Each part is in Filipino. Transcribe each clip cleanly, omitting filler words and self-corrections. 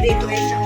Dito ay sa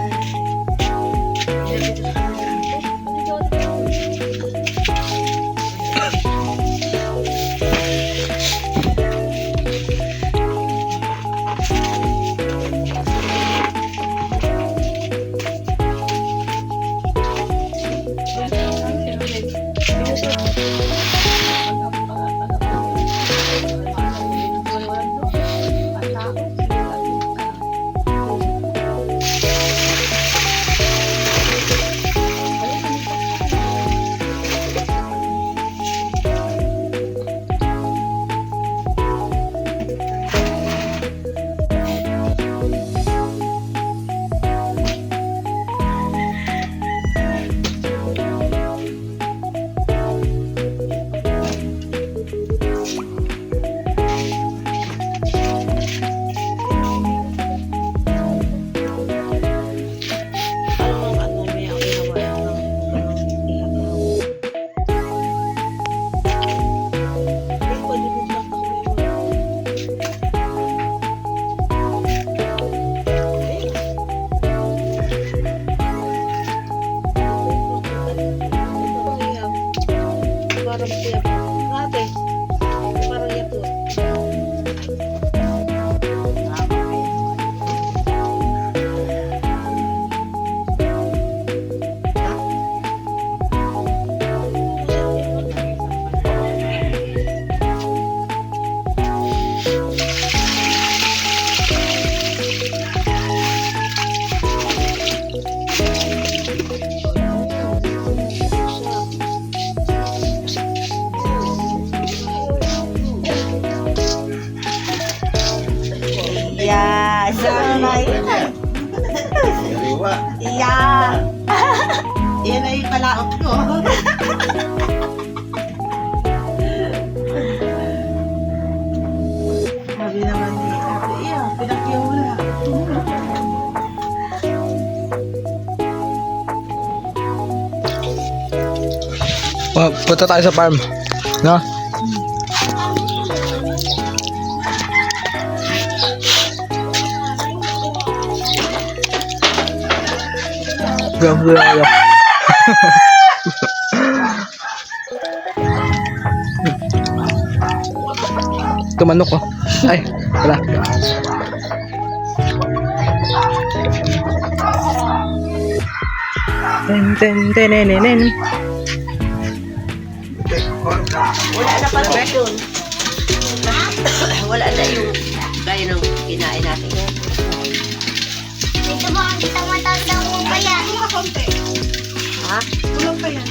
iya, iya. Yan ay palaot ko. Sabi naman ni Ate Iya, pinakiyula. Punta tayo sa farm. No? Gawin. Tumanok ko. Ay, wala. Ten. Wala na pala yun. Wala na yung gaya ng kinain natin. Ito mo, kita matandang mo ba yan? Ha? Tulong pa yan.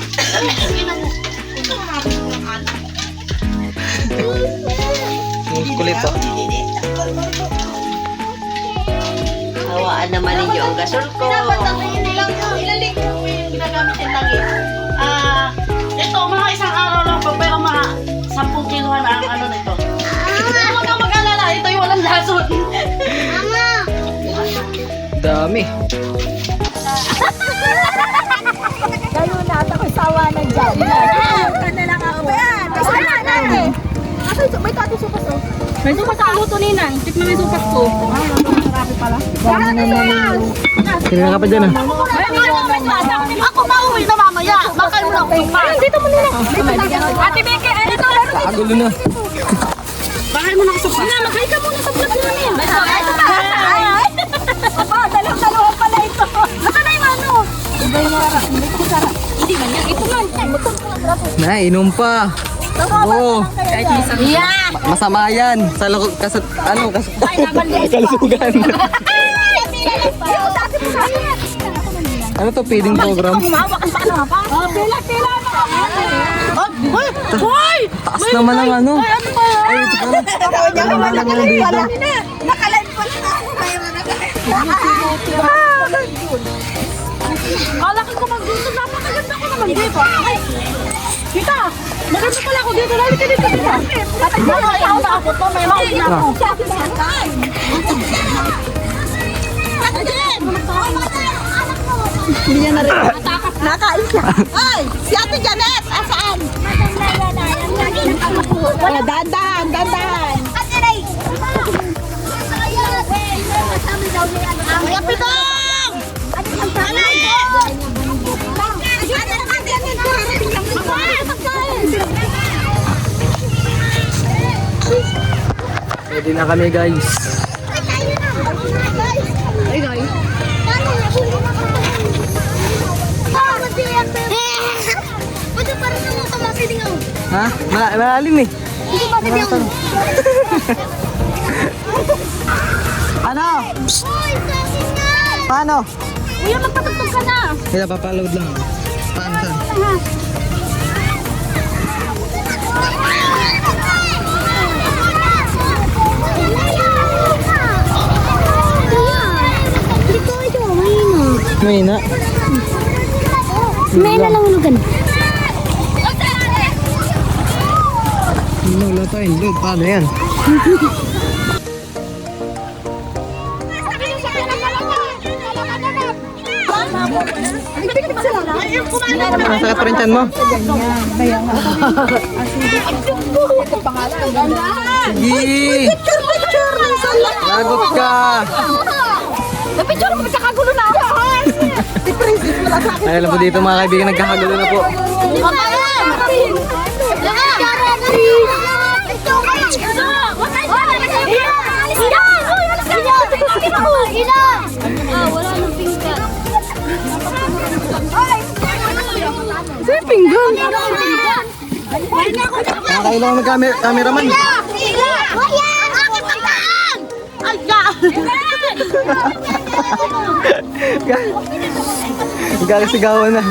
Muskulit po. Hawaan naman ninyo ang gasol ko. Ilalig ko yung ginagamit yung langis. Ito, mga isang araw lang po, pero mga 10 kiluhan ang ano nito. Huwag kang mag-alala, ito yung walang lason. Mama! Dami. Lalo na at ako'y sawa na dyan. Ka na lang ako. Kasama na eh. May tato supas oh. May supas sa luto ninang. Tikman may supas ko. Marami pala. Kailangan ka pa dyan ah. Ako mauwi na mamaya. Bakal mo lang supas. Dito mo nila. Ate Beke, dito. Kagulo na. Bakal mo na supas. Na, maghay ka muna sa vlog namin. Aba, dalawa pala ito. Baka na yung ano. Iba yung mara. Hindi man yan. Ito man. Na, inom pa. Oo. Kahit isang yeah. Masama yan. Sa kalusugan. Ano to, feeding program? Humawak ang pa ano pa. Pila Hoy! Hoy! Taas naman ang ano. Ay, ano ba yan? Ay, ito pala. Ano naman ang dito? Nakalive pa na ako ngayon. Kalaki ko mag-dito. Napakaganda ko naman dito. Ay! Kita! Maganda pala ako dito. Lali ka dito. Mauna ako to. May mauna ako. Hindi niya na rin. Nakain siya. Ay, si Ate Janet, asaan? Wala, dandan, dandan. Ate Ray! Kuya Pidong! Ready na kami guys. Ay, guys. Ba't parang naman kamakiling ako? Ha? Malalim eh. Hindi makiling ako. Ano? Hoy, sakin nga! Paano? Kuya, magpatugtog ka na. Kaya papaload lang. Paano saan? May na. May nalahulugan. Wala tayong load. Paano yan? Masakit pa rin tiyan mo. Sige. Lagot ka. Napicture mo, magkakagulo na ako. Ay, alam po dito mga kaibigan, nagkakagulo na po. Wala nang pinggan. Sa'yo pinggan. Nakakailangan ng cameraman. Gagasigawan na.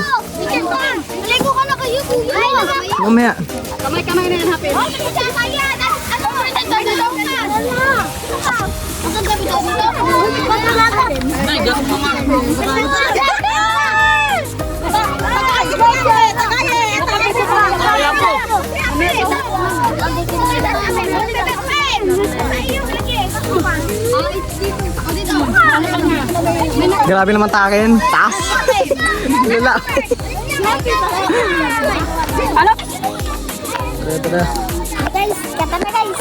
Ligo ka na kayo, kuya. Mamaya. Kamay-kamay na yan, happy. Grabe naman takin. Taas. Lala. Tara. Guys, kata na guys.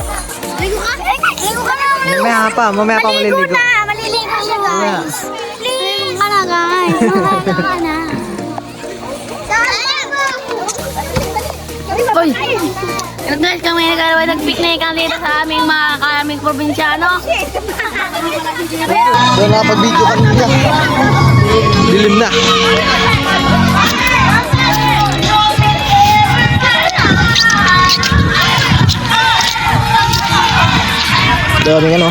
Ligo ka? Ligo ka na. Mamaya pa maliligo. Maliligo siya Mamaya. guys. Please. Ka na guys. Mamaya ka na. Oy! Guys, kami nag-picnic dito sa aming probinsyano. So, nakapag-video kanina. Dilim na. Daming ano.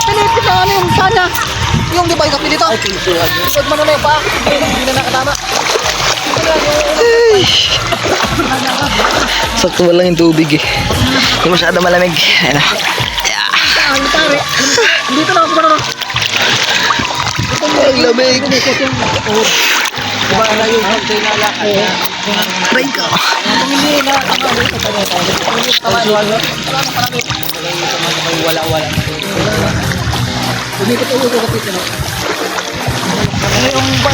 Pinipit na ano yung sana. Yung di ba yung kapi dito? Huwag mo na yung pa. Hindi na nakatama. Sakto lang yung tubig eh. Hindi masyado malamig. Ayan na. Dito na ako na. Ang lamig. Diba na yung aray ka. Wala. Umikot ulo ko kapit na. Ano yung ba?